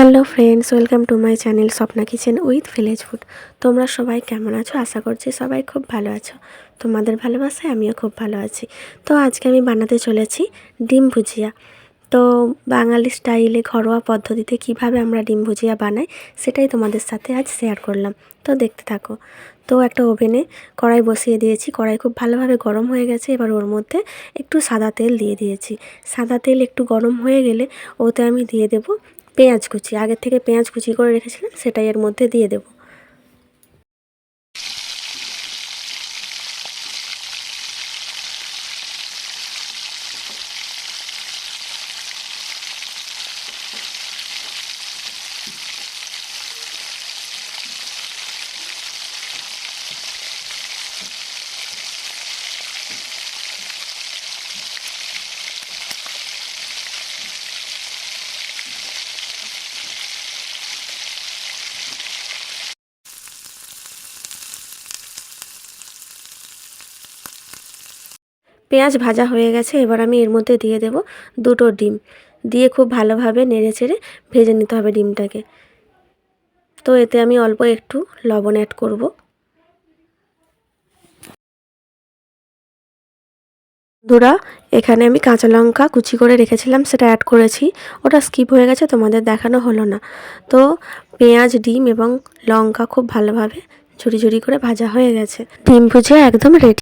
Hello friends, welcome to my channel Swapna kitchen with village food. তোমরা সবাই কেমন আছো? আশা করছি সবাই খুব ভালো আছো। তোমাদের ভালোবাসায় আমিও খুব ভালো আছি। তো আজকে আমি বানাতে চলেছি ডিম ভুজিয়া। তো বাঙালি স্টাইলে ঘরোয়া পদ্ধতিতে কিভাবে আমরা ডিম ভুজিয়া বানাই সেটাই তোমাদের সাথে আজ শেয়ার করলাম। তো দেখতে থাকো। তো একটা ওভেনে কড়াই বসিয়ে দিয়েছি। কড়াই খুব ভালোভাবে গরম হয়ে গেছে। এবার ওর মধ্যে একটু সাদা তেল দিয়ে দিয়েছি। সাদা তেল একটু গরম হয়ে গেলে ওতে আমি দিয়ে দেবো পেঁয়াজ কুচি। আগের থেকে পেঁয়াজ কুচি করে রেখেছিলাম, সেটাই এর মধ্যে দিয়ে দেব। পেঁয়াজ ভাজা হয়ে গেছে। এবার আমি এর মধ্যে দিয়ে দেব দুটো ডিম। দিয়ে খুব ভালোভাবে নেড়েচেড়ে ভেজে নিতে হবে ডিমটাকে। তো এতে আমি অল্প একটু লবণ অ্যাড করব। বন্ধুরা, এখানে আমি কাঁচা লঙ্কা কুচি করে রেখেছিলাম, সেটা অ্যাড করেছি। ওটা স্কিপ হয়ে গেছে, তোমাদের দেখানো হলো না। তো পেঁয়াজ, ডিম এবং লঙ্কা খুব ভালোভাবে ঝুরি ঝুরি করে ভাজা হয়ে গেছে। ডিম ভুজিয়া একদম রেডি।